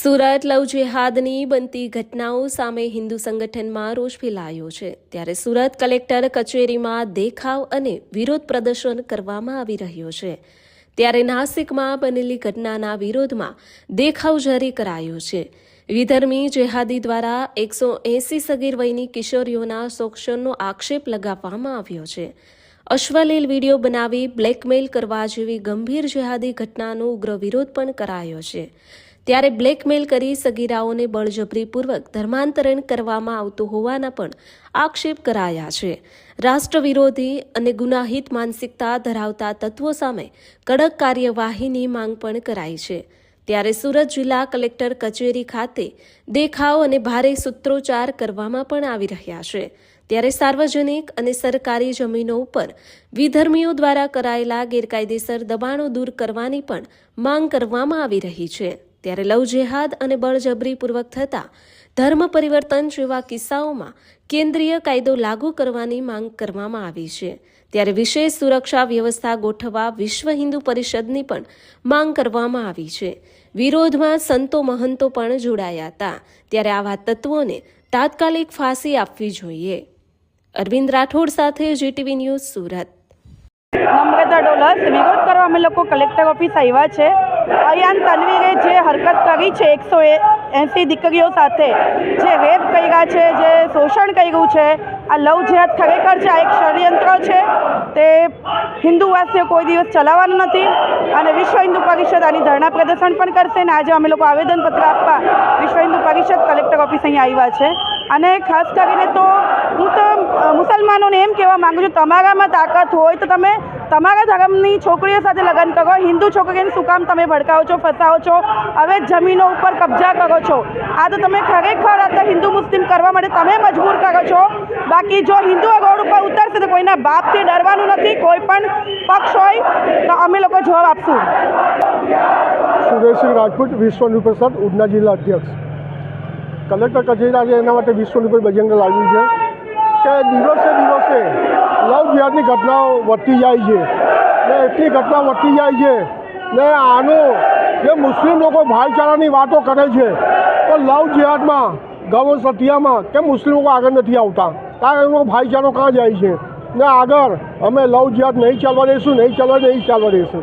સુરત લવ જેહાદની બનતી ઘટનાઓ સામે હિન્દુ સંગઠનમાં રોષ ફેલાયો છે। ત્યારે સુરત કલેક્ટર કચેરીમાં દેખાવ અને વિરોધ પ્રદર્શન કરવામાં આવી રહ્યો છે। ત્યારે નાસિકમાં બનેલી ઘટનાના વિરોધમાં દેખાવ જારી કરાયો છે। વિધર્મી જેહાદી દ્વારા 180 સગીર વયની કિશોરીઓના શોષણનો આક્ષેપ લગાવવામાં આવ્યો છે। અશ્લીલ વિડીયો બનાવી બ્લેકમેલ કરવા જેવી ગંભીર જેહાદી ઘટનાનો ઉગ્ર વિરોધ પણ કરાયો છે। ત્યારે બ્લેકમેલ કરી સગીરાઓને બળજબરીપૂર્વક ધર્માંતરણ કરવામાં આવતું હોવાના પણ આક્ષેપ કરાયા છે। રાષ્ટ્ર વિરોધી અને ગુનાહિત માનસિકતા ધરાવતા તત્વો સામે કડક કાર્યવાહીની માંગ પણ કરાઈ છે। ત્યારે સુરત જિલ્લા કલેક્ટર કચેરી ખાતે દેખાવ અને ભારે સૂત્રોચ્ચાર કરવામાં પણ આવી રહ્યા છે। ત્યારે સાર્વજનિક અને સરકારી જમીનો ઉપર વિધર્મીઓ દ્વારા કરાયેલા ગેરકાયદેસર દબાણો દૂર કરવાની પણ માંગ કરવામાં આવી રહી છે। ત્યારે લવ જેહાદ અને બળજબરીપૂર્વક થતા ધર્મ પરિવર્તન જેવા કિસ્સાઓમાં કેન્દ્રીય કાયદો લાગુ કરવાની માંગ કરવામાં આવી છે। ત્યારે વિશેષ સુરક્ષા વ્યવસ્થા ગોઠવવા વિશ્વ હિન્દુ પરિષદની પણ માંગ કરવામાં આવી છે। વિરોધમાં સંતો મહંતો પણ જોડાયા હતા। ત્યારે આવા તત્વોને તાત્કાલિક ફાંસી આપવી જોઈએ। અરવિંદ રાઠોડ સાથે જીટીવી ન્યૂઝ સુરત। નમ્રતા ડોલસ વિરોધ કરવા અમે લોકો કલેક્ટર ઓફિસ આવ્યા છે। અયાન તનવીરે જે હરકત કરી છે 180 દીકરીઓ સાથે જે રેપ કર્યા છે, જે શોષણ કર્યું છે, આ લવ જેહાદ ખરેખર છે, આ એક ષડયંત્ર છે। તે હિન્દુવાસીઓ કોઈ દિવસ ચલાવવાનું નથી અને વિશ્વ હિન્દુ પરિષદ આની ધરણા પ્રદર્શન પણ કરશે અને આજે અમે લોકો આવેદનપત્ર આપવા વિશ્વ હિન્દુ પરિષદ કલેક્ટર ઓફિસ અહીંયા આવ્યા છે। અને ખાસ કરીને તો હું તો મુસલમાનોને એમ કહેવા માગું છું, તમારામાં તાકાત હોય તો તમે તમારા ધર્મની છોકરીઓ સાથે લગ્ન કરો। હિન્દુ છોકરીઓને શું કામ તમે ભડકાવો છો, ફસાવો છો, હવે જમીનો ઉપર કબજા કરો છો? આ તો તમે ખરેખર આ તો હિન્દુ મુસ્લિમ કરવા માટે તમે મજબૂર કરો છો। બાકી જો હિન્દુઓ રોડ ઉપર ઉતરશે તો કોઈના બાપથી ડરવાનું નથી। કોઈ પણ પક્ષ હોય તો અમે લોકો જવાબ આપશું। સુરેશ રાજપૂત, વિશ્વ હિન્દુ પરિષદ ઉધના જિલ્લા અધ્યક્ષ। કલેક્ટર કચેરી આજે એના માટે વિશ્વ હિન્દુ પરિષદ બજરંગ દળ આવ્યું છે કે દિવસે દિવસે લવ જેહાદની ઘટનાઓ વધતી જાય છે ને એટલી ઘટના વધતી જાય છે ને આનો જે મુસ્લિમ લોકો ભાઈચારાની વાતો કરે છે તો લવ જેહાદમાં ગૌ સત્યામાં કે મુસ્લિમ લોકો આગળ નથી આવતા, કારણ એનો ભાઈચારો કાં જાય છે ને આગળ અમે લવ જેહાદ નહીં ચાલવા દઈશું।